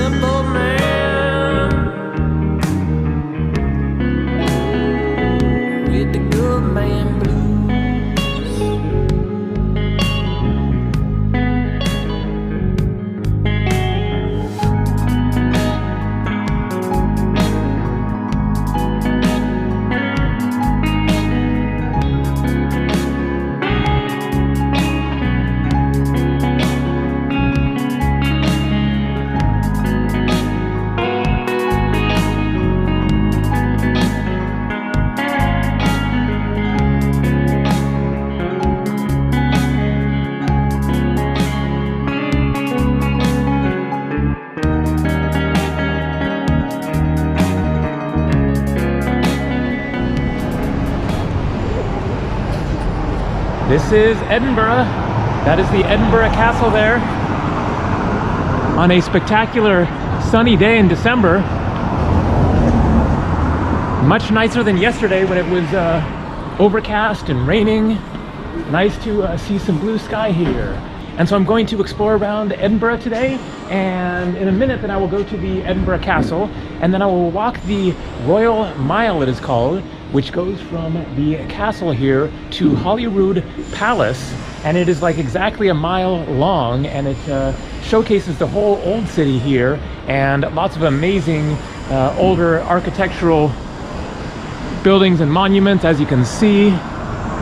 simple man with the good man blues. This is Edinburgh. That is the Edinburgh Castle there. On a spectacular sunny day in December. Much nicer than yesterday when it was overcast and raining. Nice to see some blue sky here. And so I'm going to explore around Edinburgh today, and in a minute then I will go to the Edinburgh Castle, and then I will walk the Royal Mile, it is called, which goes from the castle here to Holyrood Palace, and it is like exactly a mile long, and it showcases the whole old city here and lots of amazing older architectural buildings and monuments, as you can see.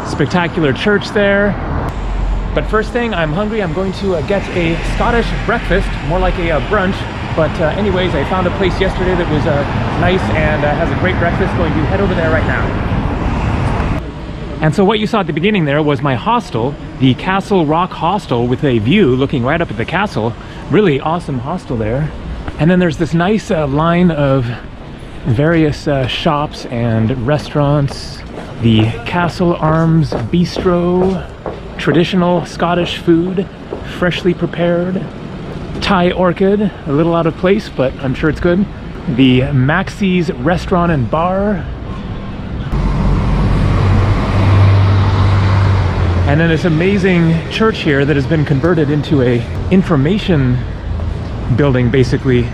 Spectacular church there. But first thing, I'm hungry. I'm going to get a Scottish breakfast, more like a brunch. But anyways, I found a place yesterday that was nice and has a great breakfast. Going to head over there right now. And so what you saw at the beginning there was my hostel, the Castle Rock Hostel, with a view looking right up at the castle. Really awesome hostel there. And then there's this nice line of various shops and restaurants. The Castle Arms Bistro, traditional Scottish food, freshly prepared. Thai Orchid, a little out of place, but I'm sure it's good. The Maxie's Restaurant and Bar. And then this amazing church here that has been converted into a information building, basically.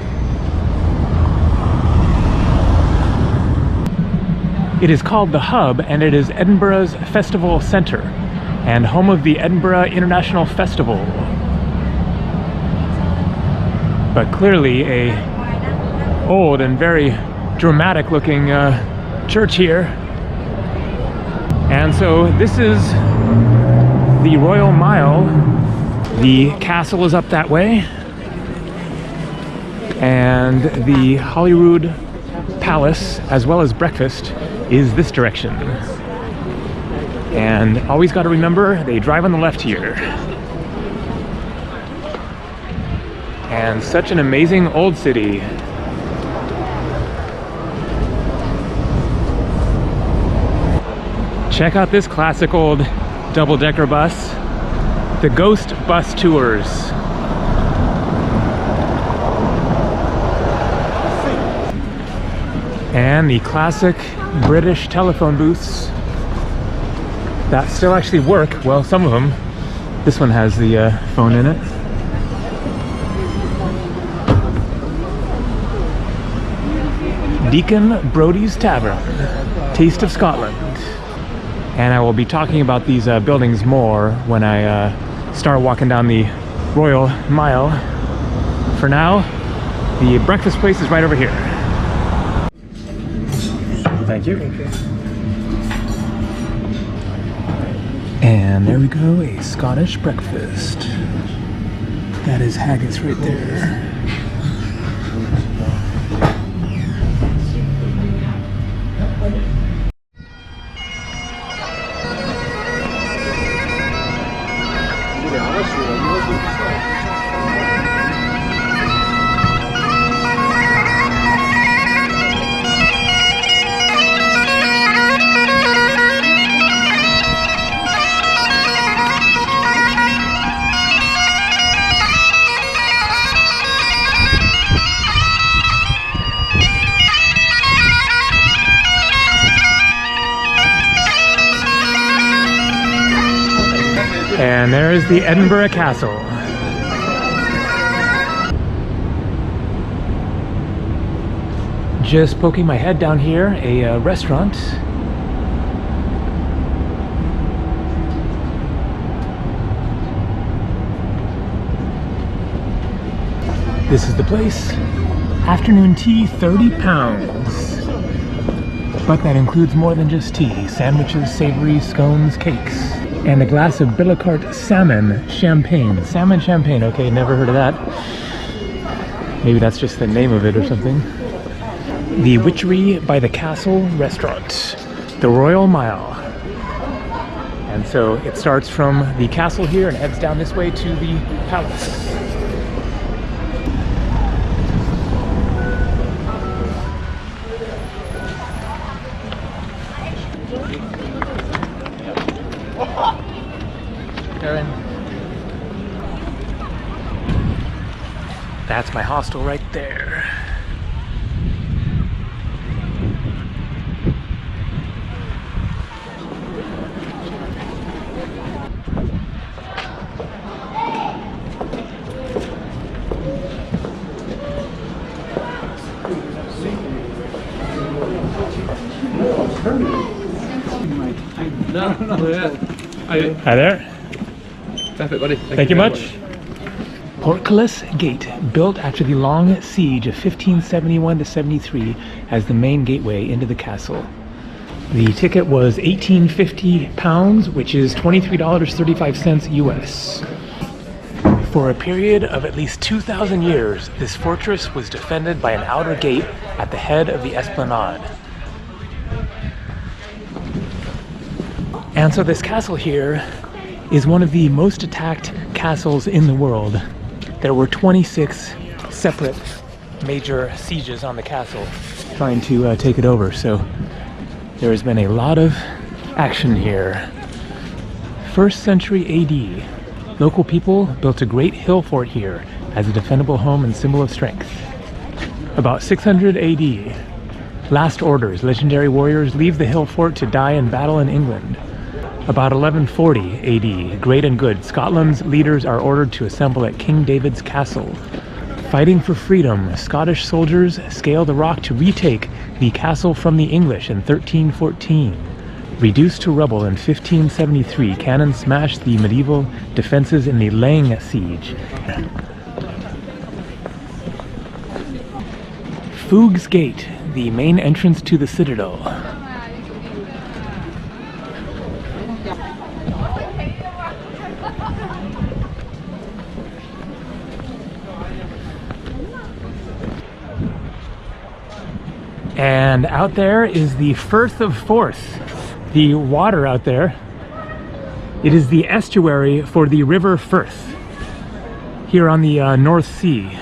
It is called The Hub, and it is Edinburgh's festival center and home of the Edinburgh International Festival. But clearly a old and very dramatic looking church here. And so this is the Royal Mile. The castle is up that way, and the Holyrood Palace, as well as breakfast, is this direction. And always got to remember, they drive on the left here. And such an amazing old city. Check out this classic old double-decker bus, the Ghost Bus Tours. And the classic British telephone booths that still actually work. Well, some of them. This one has the phone in it. Deacon Brodie's Tavern, Taste of Scotland. And I will be talking about these buildings more when I start walking down the Royal Mile. For now, the breakfast place is right over here. Thank you. And there we go, a Scottish breakfast. That is haggis right there. And there is the Edinburgh Castle. just poking my head down here, a restaurant. This is the place. Afternoon tea, £30. But that includes more than just tea. Sandwiches, savory, scones, cakes. And a glass of Billicart salmon champagne. Salmon champagne, okay, never heard of that. Maybe that's just the name of it or something. The Witchery by the Castle restaurant. The Royal Mile. And so it starts from the castle here and heads down this way to the palace. That's my hostel right there. Hi there. Perfect, buddy. Thank you much. Portcullis Gate, built after the long siege of 1571 to 73 as the main gateway into the castle. The ticket was £1850, which is $23.35 US. For a period of at least 2,000 years, this fortress was defended by an outer gate at the head of the esplanade. And so this castle here is one of the most attacked castles in the world. There were 26 separate major sieges on the castle trying to take it over, so there has been a lot of action here. 1st century AD, local people built a great hill fort here as a defendable home and symbol of strength. About 600 AD, last orders, legendary warriors leave the hill fort to die in battle in England. About 1140 AD, great and good, Scotland's leaders are ordered to assemble at King David's castle. Fighting for freedom, Scottish soldiers scale the rock to retake the castle from the English in 1314. Reduced to rubble in 1573, cannon smashed the medieval defenses in the Laing siege. Foog's Gate, the main entrance to the citadel. And out there is the Firth of Forth, the water out there. It is the estuary for the River Firth here on the North Sea.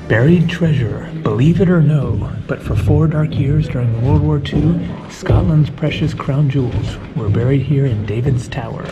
Buried treasure, believe it or no, but for 4 dark years during World War II, Scotland's precious crown jewels were buried here in David's Tower.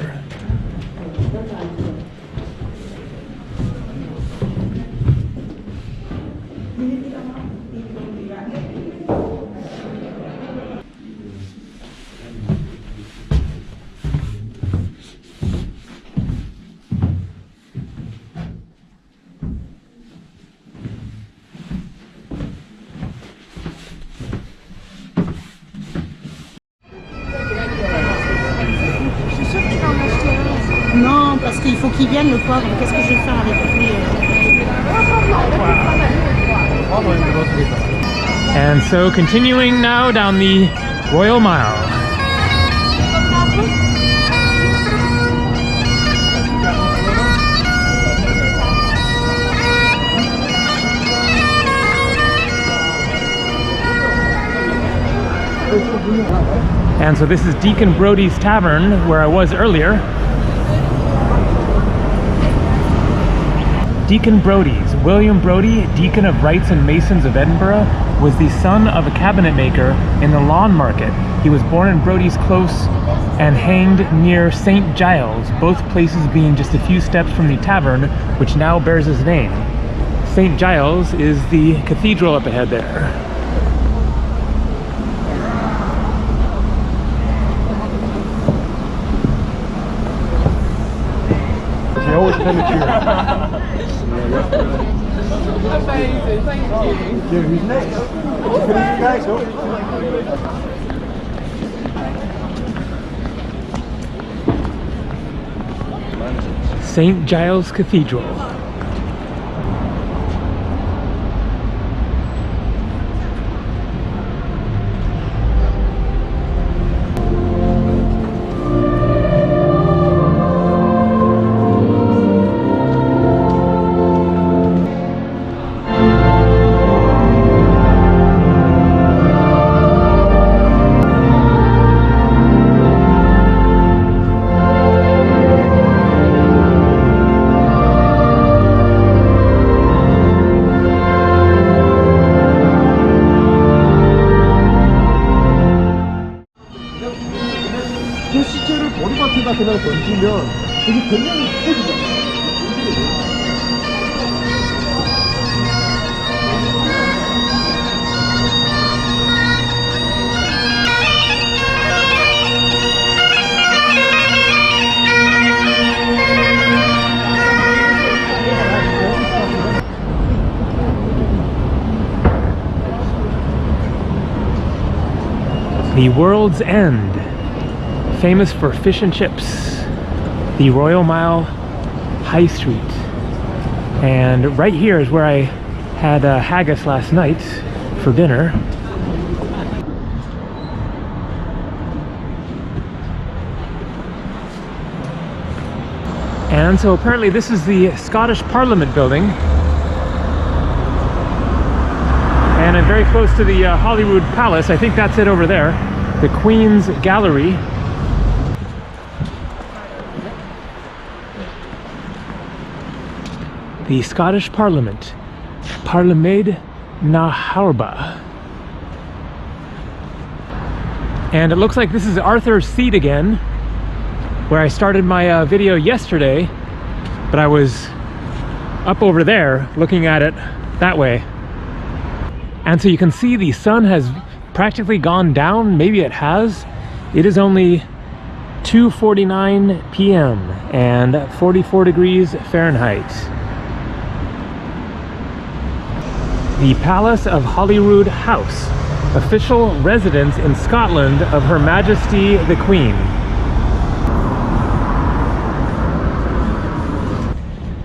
qu'il faut qu'il vienne le poivre. Qu'est-ce que je vais faire avec lui And so continuing now down the Royal Mile. And so this is Deacon Brodie's Tavern, where I was earlier. Deacon Brodie's. William Brodie, Deacon of Wrights and Masons of Edinburgh, was the son of a cabinet maker in the Lawn Market. He was born in Brodie's Close and hanged near St. Giles, both places being just a few steps from the tavern, which now bears his name. St. Giles is the cathedral up ahead there. You always come at you. Amazing, thank you. Yeah, who's next? Guys, St. Giles Cathedral. 그 시체를 머리맡에다 그냥 던지면 되게 굉장히 커지잖아요. The World's End, famous for fish and chips, the Royal Mile High Street. And right here is where I had haggis last night for dinner. And so apparently this is the Scottish Parliament building. And I'm very close to the Holyrood Palace. I think that's it over there. The Queen's Gallery. The Scottish Parliament. Parliament na Harba. And it looks like this is Arthur's Seat again, where I started my video yesterday, but I was up over there looking at it that way. And so you can see the sun has practically gone down. Maybe it has. It is only 2:49 p.m. and 44 degrees Fahrenheit. The Palace of Holyrood House, official residence in Scotland of Her Majesty the Queen.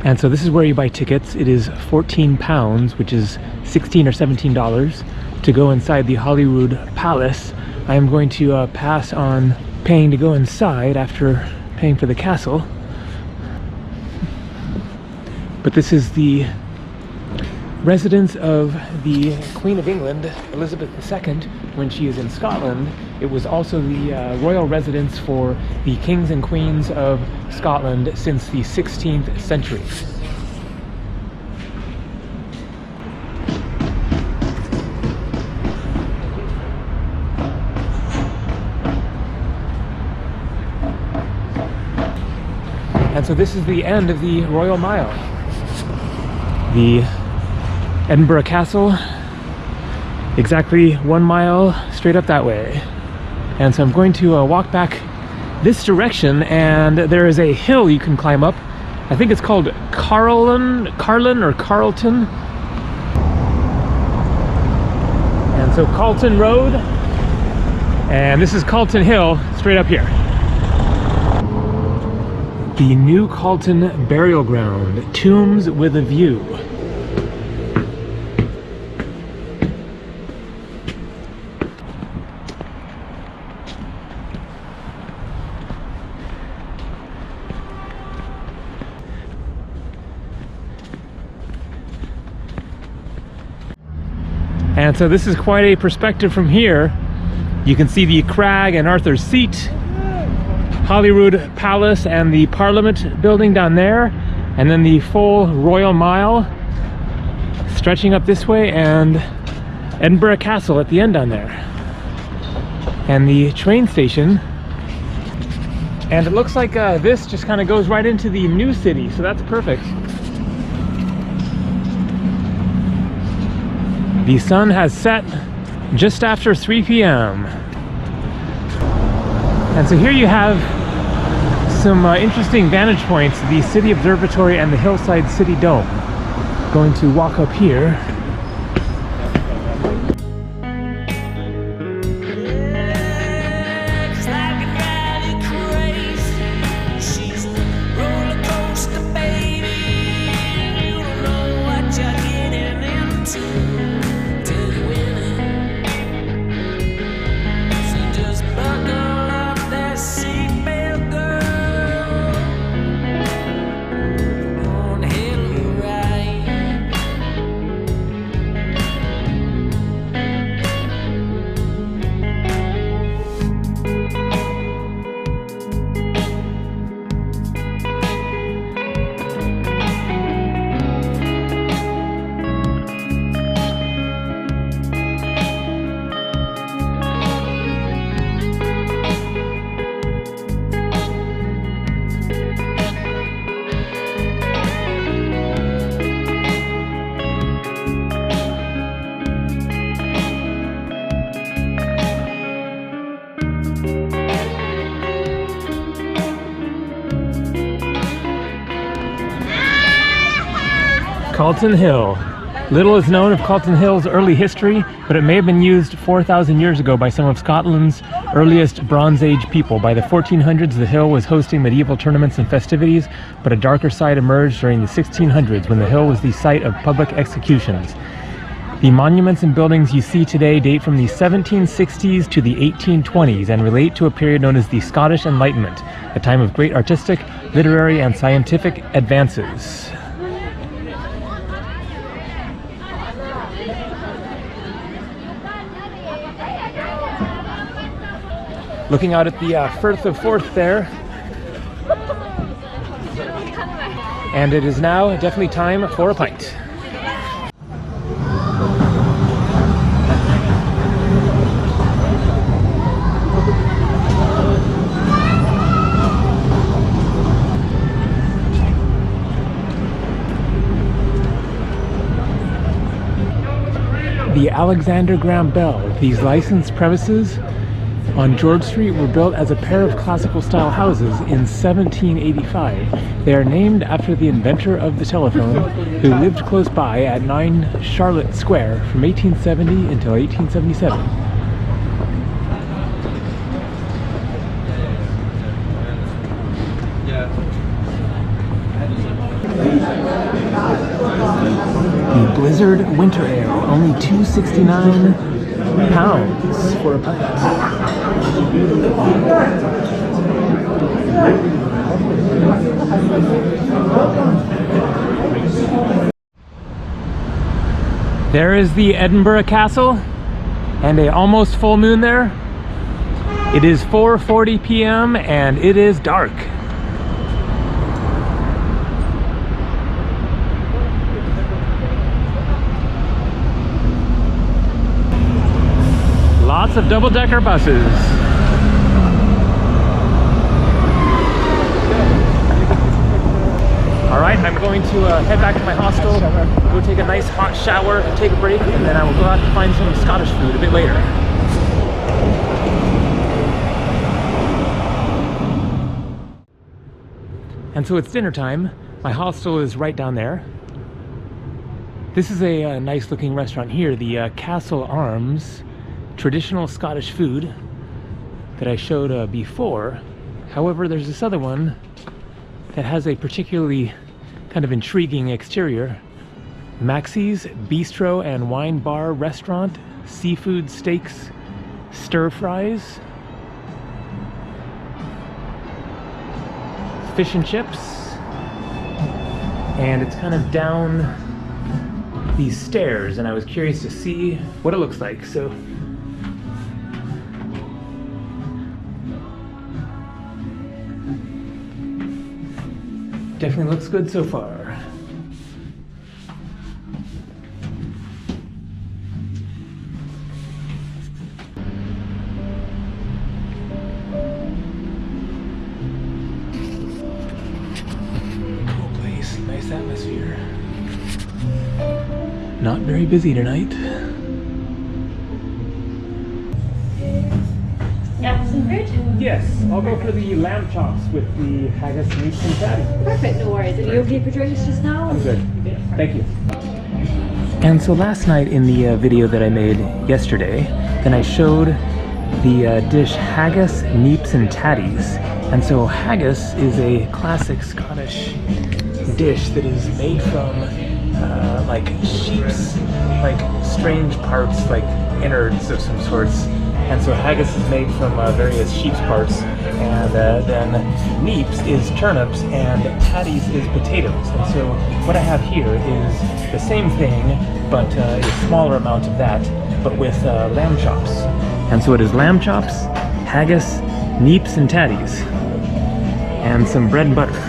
And so this is where you buy tickets. It is £14, which is $16 or $17 to go inside the Holyrood Palace. I am going to pass on paying to go inside after paying for the castle. But this is the residence of the Queen of England, Elizabeth II, when she is in Scotland. It was also the royal residence for the kings and queens of Scotland since the 16th century. And so this is the end of the Royal Mile. The Edinburgh Castle, exactly 1 mile straight up that way. And so I'm going to walk back this direction, and there is a hill you can climb up. I think it's called Carlin or Carlton. And so Calton Road, and this is Calton Hill straight up here. The New Calton Burial Ground, Tombs with a View. And so this is quite a perspective from here. You can see the Crag and Arthur's Seat, Holyrood Palace and the Parliament building down there, and then the full Royal Mile stretching up this way, and Edinburgh Castle at the end down there. And the train station. And it looks like this just kind of goes right into the new city, so that's perfect. The sun has set just after 3 p.m. And so here you have some interesting vantage points, the City Observatory and the Hillside City Dome. Going to walk up here. Calton Hill. Little is known of Calton Hill's early history, but it may have been used 4,000 years ago by some of Scotland's earliest Bronze Age people. By the 1400s, the hill was hosting medieval tournaments and festivities, but a darker side emerged during the 1600s when the hill was the site of public executions. The monuments and buildings you see today date from the 1760s to the 1820s and relate to a period known as the Scottish Enlightenment, a time of great artistic, literary, and scientific advances. Looking out at the Firth of Forth there. And it is now definitely time for a pint. The Alexander Graham Bell. These licensed premises on George Street were built as a pair of classical style houses in 1785. They are named after the inventor of the telephone, who lived close by at 9 Charlotte Square from 1870 until 1877. The Blizzard Winter Ale, only £2.69 for a pint. There is the Edinburgh Castle and a almost full moon there. It is 4:40 p.m. and it is dark. Lots of double-decker buses. All right, I'm going to head back to my hostel, go take a nice hot shower, take a break, and then I will go out and find some Scottish food a bit later. And so it's dinner time. My hostel is right down there. This is a nice looking restaurant here, the Castle Arms. Traditional Scottish food that I showed before. However, there's this other one that has a particularly kind of intriguing exterior. Maxie's Bistro and Wine Bar Restaurant, seafood steaks, stir fries, fish and chips, and it's kind of down these stairs, and I was curious to see what it looks like. So definitely looks good so far. Cool place, nice atmosphere. Not very busy tonight. Yeah, some fruit? Yes, I'll go for the lamb chops with the haggis, meats, and patty. Perfect, no worries. Are you okay for drinks just now? I'm good. Thank you. And so last night in the video that I made yesterday, then I showed the dish haggis, neeps, and tatties. And so haggis is a classic Scottish dish that is made from like sheep's like strange parts, like innards of some sorts. And so haggis is made from various sheep's parts, and then neeps is turnips, and tatties is potatoes. And so what I have here is the same thing, but a smaller amount of that, but with lamb chops. And so it is lamb chops, haggis, neeps, and tatties, and some bread and butter.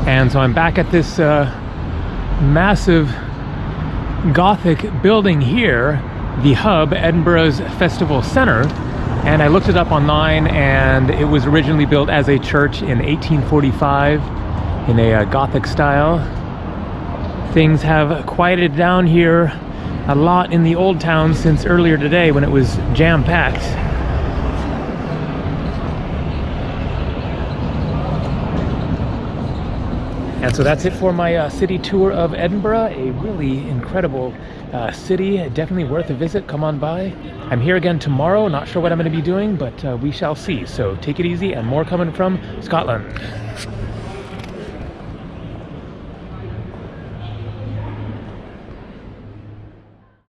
And so I'm back at this massive Gothic building here, the Hub, Edinburgh's Festival Centre. And I looked it up online, and it was originally built as a church in 1845 in a Gothic style. Things have quieted down here a lot in the old town since earlier today when it was jam-packed. And so that's it for my city tour of Edinburgh, a really incredible city, definitely worth a visit. Come on by. I'm here again tomorrow, not sure what I'm going to be doing, but we shall see. So take it easy, and more coming from Scotland.